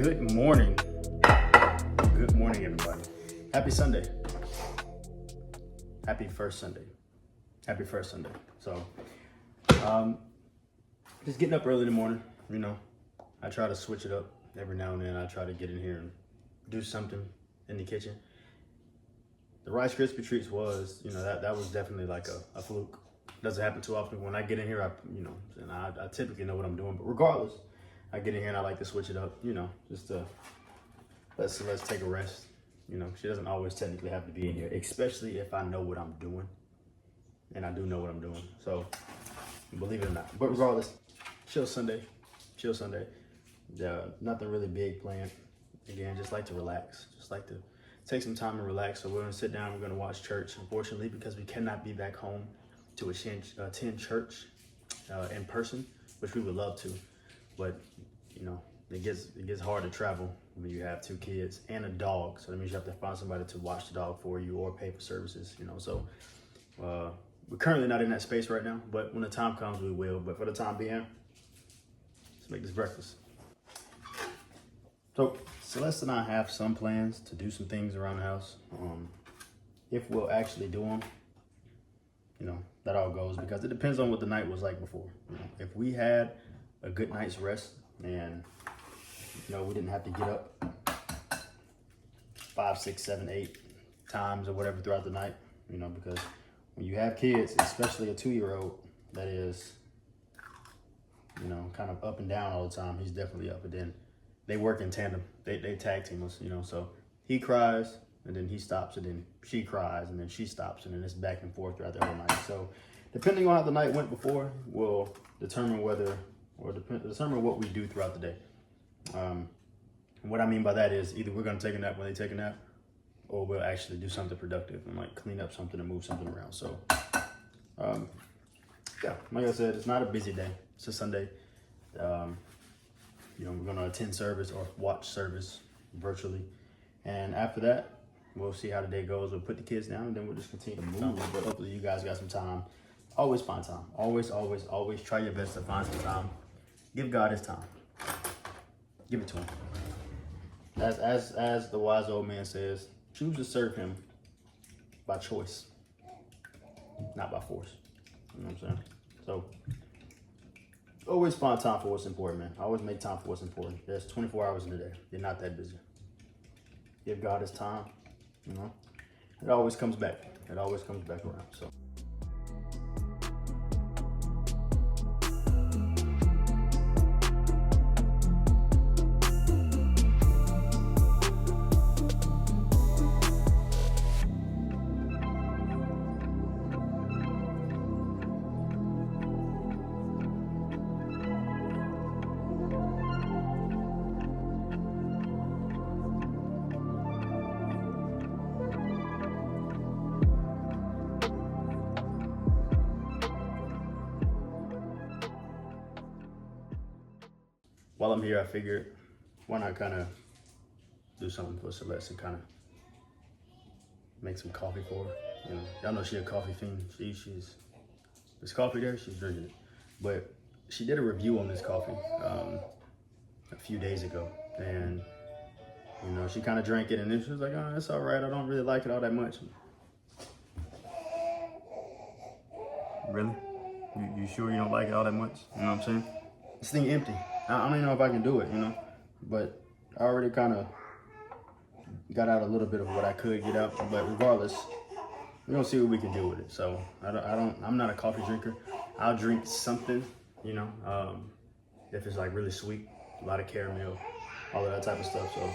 Good morning. Good morning, everybody. Happy Sunday. Happy first Sunday. Happy first Sunday. So, just getting up early in the morning, you know. I try to switch it up every now and then. I try to get in here and do something in the kitchen. The Rice Krispie treats was, you know, that was definitely like a fluke. Doesn't happen too often. When I get in here, I typically know what I'm doing. But regardless, I get in here and I like to switch it up, you know, just to let's take a rest. You know, she doesn't always technically have to be in here, especially if I know what I'm doing. And I do know what I'm doing. So, believe it or not. But regardless, chill Sunday. Nothing really big planned. Again, just like to relax. Just like to take some time and relax. So we're going to sit down. We're going to watch church, unfortunately, because we cannot be back home to attend church in person, which we would love to. But, you know, it gets hard to travel when you have 2 kids and a dog. So that means you have to find somebody to watch the dog for you or pay for services, you know. So we're currently not in that space right now, but when the time comes, we will. But for the time being, let's make this breakfast. So Celeste and I have some plans to do some things around the house. If we'll actually do them, you know, that all goes, because it depends on what the night was like before. You know, if we had a good night's rest and, you know, we didn't have to get up 5, 6, 7, 8 times or whatever throughout the night, you know, because when you have kids, especially a 2-year-old that is, you know, kind of up and down all the time, he's definitely up. And then they work in tandem. They tag team us, you know, so he cries and then he stops and then she cries and then she stops and then it's back and forth throughout the whole night. So depending on how the night went before will determine determine what we do throughout the day. What I mean by that is either we're going to take a nap when they take a nap, or we'll actually do something productive and like clean up something and move something around. So, yeah, like I said, it's not a busy day. It's a Sunday. You know, we're going to attend service or watch service virtually. And after that, we'll see how the day goes. We'll put the kids down and then we'll just continue to move. But hopefully you guys got some time. Always find time. Always try your best to find some time. Give God his time. Give it to him. As the wise old man says, choose to serve him by choice, not by force. You know what I'm saying? So always find time for what's important, man. Always make time for what's important. There's 24 hours in a day. You're not that busy. Give God his time, you know. It always comes back. It always comes back around. So. While I'm here, I figured, why not kind of do something for Celeste and kind of make some coffee for her. You know, y'all know she's a coffee fiend. There's coffee there, she's drinking it. But she did a review on this coffee a few days ago, and you know, she kind of drank it, and then she was like, "Oh, it's all right. I don't really like it all that much." Really? You sure you don't like it all that much? You know what I'm saying? This thing empty. I don't even know if I can do it, you know, but I already kind of got out a little bit of what I could get out. But regardless, we're gonna see what we can do with it. So I'm not a coffee drinker. I'll drink something, you know, if it's like really sweet, a lot of caramel, all of that type of stuff. So.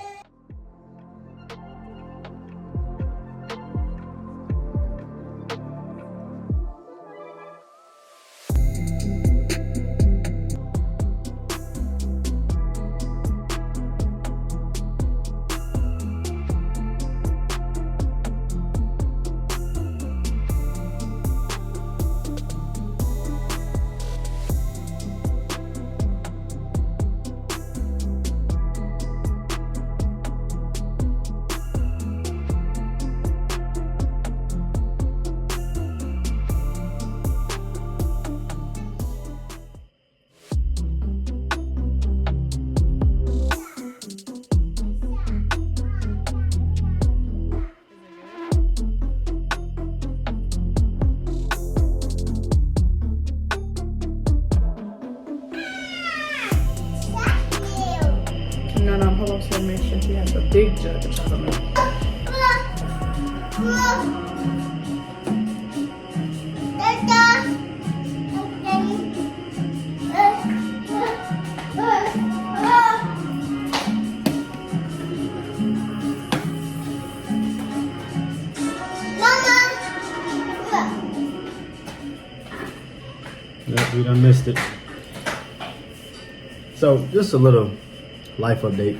also make sure he has a big jug of chocolate milk. Yep, we done missed it. So, just a little life update.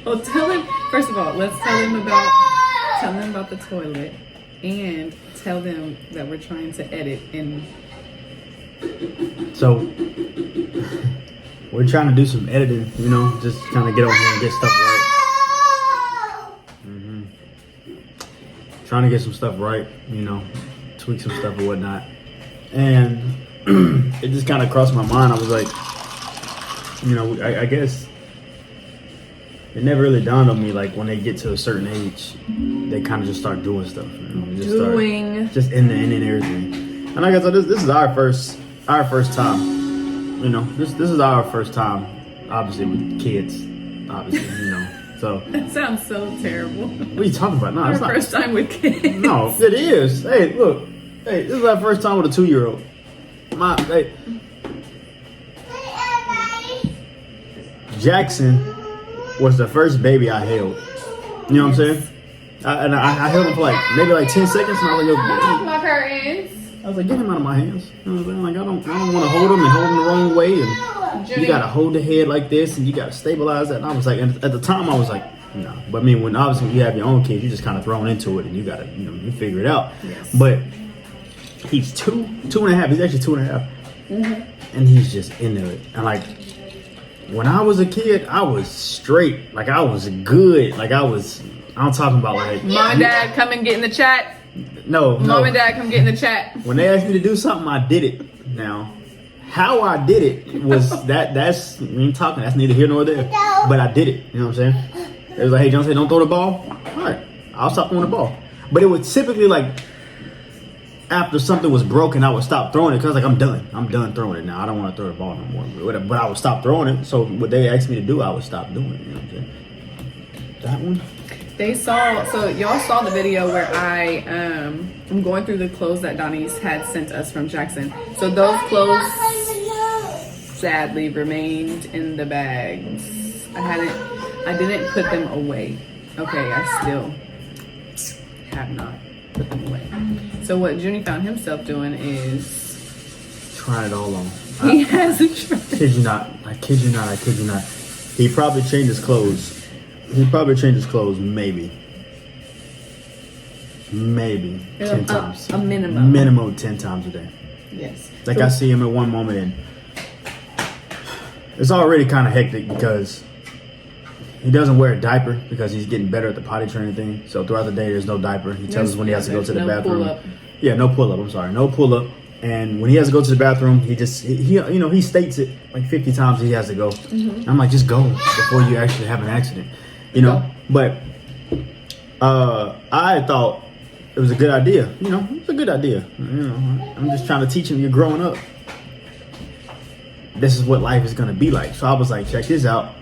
Well, tell him, first of all, let's tell them about the toilet and tell them that we're trying to edit and... So, we're trying to do some editing, you know, just kind of get over here and get stuff right. Trying to get some stuff right, you know, tweak some stuff or whatnot. And it just kind of crossed my mind. I was like, you know, I guess it never really dawned on me, like, when they get to a certain age, they kind of just start doing stuff, you know, just in and everything. And like I said, this is our first time, you know, this is our first time, obviously, with kids, obviously, you know. So that sounds so terrible. What are you talking about? No, our it's not. First time with kids. No, it is. Hey, look. Hey, this is our first time with a 2-year-old. Hey. Jackson was the first baby I held. You know what I'm saying? I held him for maybe 10 seconds, and I was like, my curtains. I was like, get him out of my hands. You know what I'm saying? Like, I don't want to hold him and hold him the wrong way, and you gotta hold the head like this, and you gotta stabilize that. And I was like, and at the time, I was like, no. But I mean, when obviously you have your own kids, you just kind of thrown into it, and you gotta, you know, you figure it out. Yes. But he's two and a half. He's actually 2.5, and he's just into it. And like, when I was a kid, I was straight. Like, I was good. Like, I'm talking about like. Mom and Dad, come and get in the chat. No. Mom and Dad, come get in the chat. When they asked me to do something, I did it. Now, how I did it was that's we ain't talking. That's neither here nor there. But I did it. You know what I'm saying? It was like, hey, Johnta, don't throw the ball. All right, I'll stop throwing the ball. But it was typically like after something was broken, I would stop throwing it because like I'm done throwing it now. I don't want to throw the ball no more. But I would stop throwing it. So what they asked me to do, I would stop doing it. You know what I'm saying? That one. So y'all saw the video where I'm going through the clothes that Donnie's had sent us from Jackson. So those clothes sadly remained in the bags. I didn't put them away. Okay, I still have not put them away. So what Junie found himself doing is trying it all on. He has a try. I kid you not. He probably changed his clothes. Maybe 10 times. A minimum. Minimum 10 times a day. Yes. Like, I see him at one moment and it's already kind of hectic because he doesn't wear a diaper because he's getting better at the potty training thing. So throughout the day, there's no diaper. He tells us when he has to go to the bathroom. Pull-up. Yeah, no pull-up. I'm sorry, no pull-up. And when he has to go to the bathroom, he you know, he states it like 50 times he has to go. I'm like, just go before you actually have an accident. You know, but I thought it was a good idea. You know, it's a good idea. You know, I'm just trying to teach him you're growing up. This is what life is gonna be like. So I was like, check this out.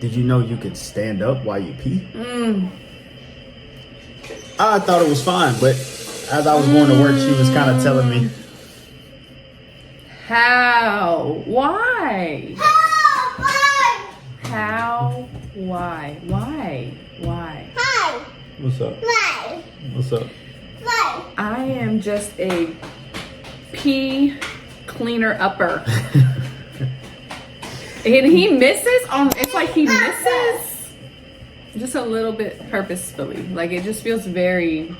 Did you know you can stand up while you pee? I thought it was fine, but as I was going to work, she was kind of telling me. How? Why? How? Why? Hi. What's up? Why? What's up? Why? I am just a pee cleaner upper. And he misses on, it's like he misses just a little bit purposefully. Like, it just feels very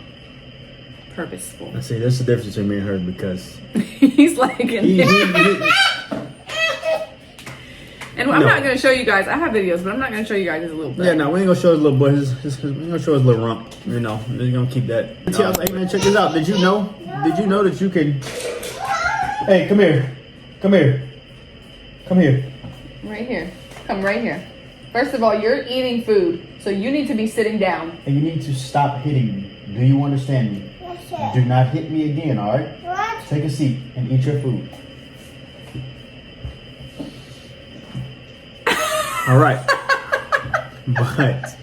purposeful. I see, that's the difference between me and her because he's like and I'm not going to show you guys. I have videos, but I'm not going to show you guys his little butt. Yeah, no, we ain't going to show his little boy. We're going to show his little rump. You know, we're going to keep that. Hey, man, check this out. Did you know that you can... Hey, come here. Right here. Come right here. First of all, you're eating food, so you need to be sitting down. And you need to stop hitting me. Do you understand me? Do not hit me again, all right? What? Take a seat and eat your food. All right. But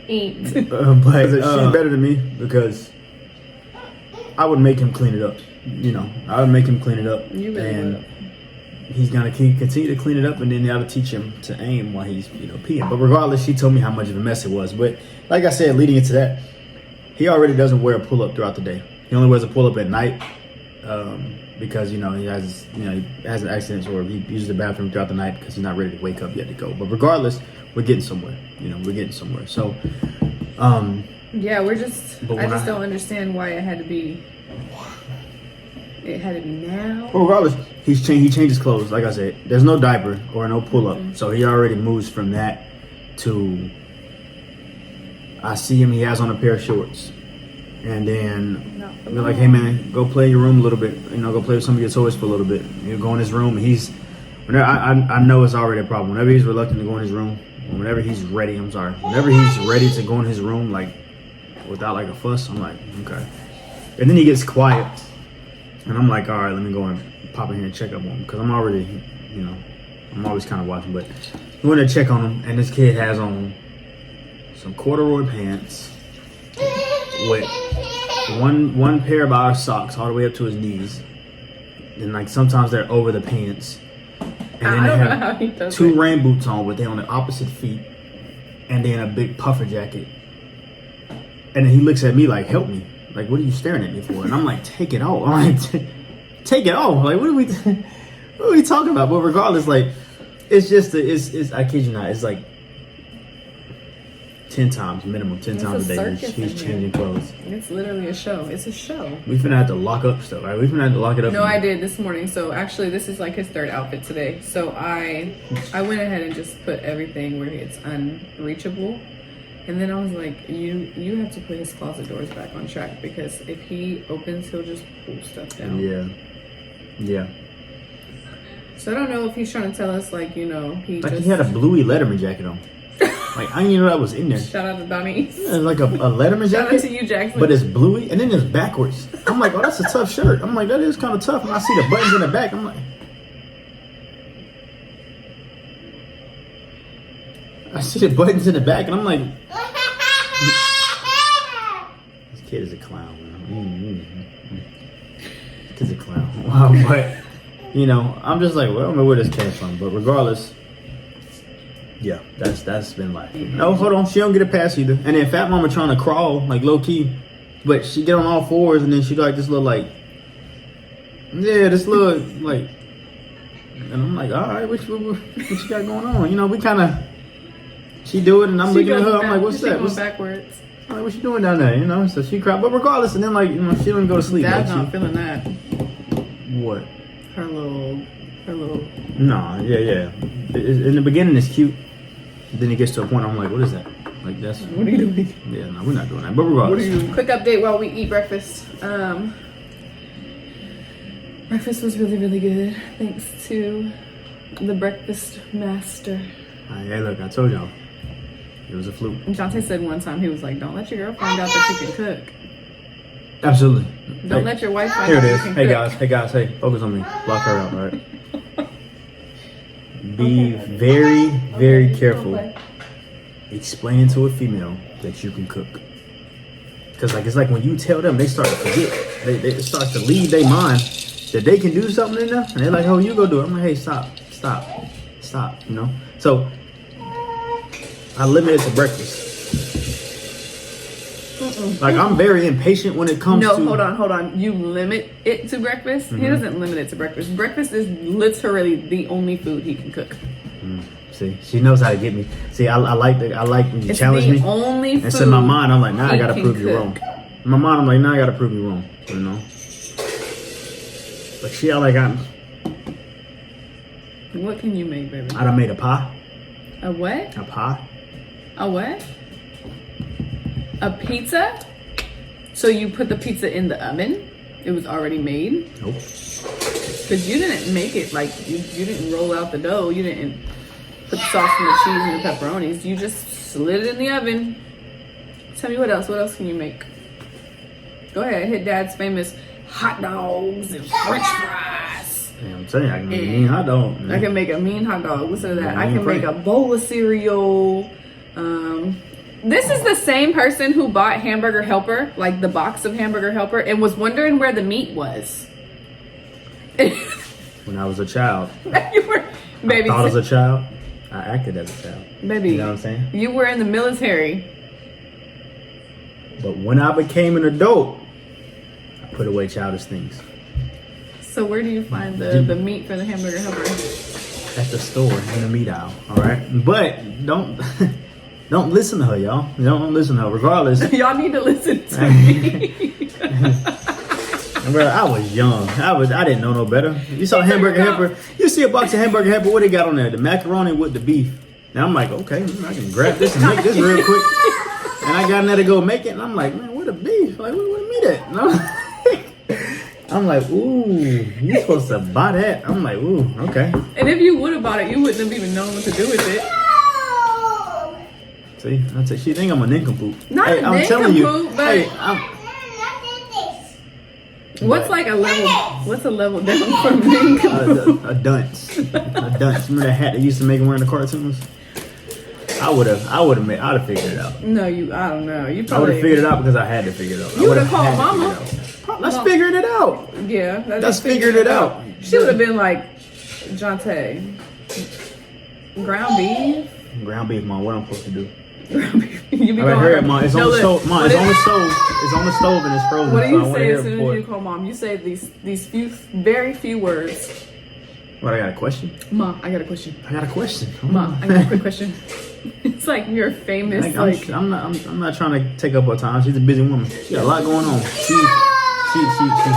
Eat. she's better than me because I would make him clean it up. I would make him clean it up. You really and would. he's gonna continue to clean it up, and then you gotta teach him to aim while he's peeing. But regardless, she told me how much of a mess it was. But like I said, leading into that, he already doesn't wear a pull-up throughout the day. He only wears a pull-up at night because he has an accident or he uses the bathroom throughout the night because he's not ready to wake up yet to go. But regardless, we're getting somewhere. We're getting somewhere. So yeah, I just don't understand why it had to be now. Well, regardless, he changes clothes. Like I said, there's no diaper or no pull-up, so he already moves from that to. I see him. He has on a pair of shorts, and then we're like, "Hey man, go play in your room a little bit. Go play with some of your toys for a little bit." You go in his room, and I know it's already a problem. Whenever he's reluctant to go in his room, whenever he's ready to go in his room, like without like a fuss, I'm like, okay. And then he gets quiet. And I'm like, all right, let me go and pop in here and check up on him. Because I'm already, I'm always kind of watching. But I went to check on him, and this kid has on some corduroy pants with one pair of our socks all the way up to his knees. And like sometimes they're over the pants. And then they have two rain boots on, but they're on the opposite feet. And then a big puffer jacket. And then he looks at me like, help me. Like, what are you staring at me for? And I'm like, take it off. I'm like, take it off. Like, what are we talking about? But regardless, like, it's just, I kid you not, it's like 10 times, minimum 10 times a day. He's changing clothes. It's literally a show. It's a show. We finna have to lock up stuff, right? We finna have to lock it up. No, I did this morning. So actually, this is like his third outfit today. So I went ahead and just put everything where it's unreachable. And then I was like, you have to put his closet doors back on track because if he opens, he'll just pull stuff down. Yeah. So I don't know if he's trying to tell us, like, he had a Bluey Letterman jacket on. Like, I didn't even know that was in there. Shout out to Donnie. Yeah, like a Letterman jacket. Shout out to you, Jackson. But it's Bluey, and then it's backwards. I'm like, oh, that's a tough shirt. I'm like, that is kind of tough. And I see the buttons in the back. I'm like, I see the buttons in the back, and I'm like, this kid is a clown, man. This kid's a clown. Wow, but, I'm just like, well, I don't know where this came from. But regardless, yeah, that's been life. No, hold on. She don't get a pass either. And then Fat Mama trying to crawl, like, low-key. But she get on all fours, and then she like this little, like, this little, like, and I'm like, all right, what you got going on? We kind of... She do it, and I'm looking at her. I'm like, "What's that?" What's backwards? I'm like, what you doing down there? So she cried, but regardless, and then like, she didn't go to sleep. Dad's not feeling that. What? Her little. Nah, yeah. In the beginning, it's cute. Then it gets to a point. I'm like, what is that? Like that's. What are you doing? Yeah, no, we're not doing that. But regardless. Quick update while we eat breakfast. Breakfast was really, really good. Thanks to the breakfast master. Hey, look, I told y'all. It was a fluke. Johnta said one time, he was like, don't let your girl find out that you can cook. Absolutely. Don't let your wife find out that you can cook. Hey guys, focus on me. Lock her out, all right? Be very, very careful explaining to a female that you can cook. Because it's like when you tell them, they start to forget. It starts to leave their mind that they can do something in there. And they're like, oh, you go do it. I'm like, hey, stop. So I limit it to breakfast. Like, I'm very impatient when it comes to... No, hold on. You limit it to breakfast? Mm-hmm. He doesn't limit it to breakfast. Breakfast is literally the only food he can cook. See, she knows how to get me. See, I like when you challenge me. Only food. And so in my mind, I'm like, I gotta prove you wrong. In my mind, I'm like, I gotta prove you wrong. But she, What can you make, baby? I done made a pie. A what? A pie. A what? A pizza? So you put the pizza in the oven? It was already made? Nope. Because you didn't make it like, you didn't roll out the dough. You didn't put the sauce and the cheese and the pepperonis. You just slid it in the oven. Tell me what else. What else can you make? Go ahead. Hit Dad's famous hot dogs and French fries. Yeah, I'm telling you, I can make a mean hot dog. I can make a mean hot dog. Listen to that. I mean can make bread. a bowl of cereal. This is the same person who bought Hamburger Helper, like the box of Hamburger Helper, and was wondering where the meat was. When I was a child. You were, baby. I thought as a child. I acted as a child. Baby, You know what I'm saying? you were in the military. But when I became an adult, I put away childish things. So where do you find the meat for the Hamburger Helper? At the store in the meat aisle. All right, but don't listen to her, y'all. Don't listen to her. Regardless, Y'all need to listen to me. bro, I was young. I didn't know no better. You saw Hamburger Helper. You see a box of Hamburger Helper. What they got on there? The macaroni with the beef. Now I'm like, okay, I can grab this and make this real quick. And I got in there to go make it, and I'm like, man, where the beef? Like, where the meat at? And I'm like, ooh, you supposed to buy that? I'm like, ooh, okay. And if you would have bought it, you wouldn't have even known what to do with it. See, I said, she think I'm a nincompoop. Not hey, a I'm telling you. nincompoop, but Hey, what's like a level? What's a level down from nincompoop? a dunce. A dunce. Remember that hat they used to make wearing the cartoons? I'd have figured it out. No, I don't know. You I would probably have figured it out because I had to figure it out. You would have called mama. Let's figure it out. Yeah, Let's figure it out. She would have been like, Johnta, ground beef. Ground beef, mom. What I'm supposed to do? You be I heard it, mom. It's on the stove. Mom, it's on the stove. It's on the stove and it's frozen. What do so I you wanna say hear as it soon before. as you call mom? You say these very few words. What? I got a question. Ma, I got a question. I got a question. Ma, I got a quick question. It's like you're famous. I'm not trying to take up her time. She's a busy woman. She got a lot going on. She's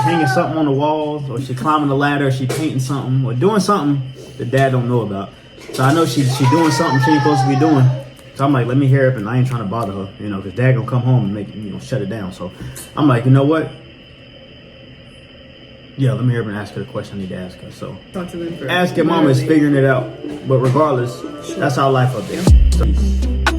hanging something on the walls, or she climbing the ladder, or she painting something, or doing something that dad don't know about. So I know she's doing something she ain't supposed to be doing. So I'm like, let me hear it, and I ain't trying to bother her, because dad gonna come home and make shut it down. So I'm like, you know what? Yeah, let me hear her and ask her the question I need to ask her. So Talk to them for ask your mama is figuring it out. But regardless, that's our life up there. So,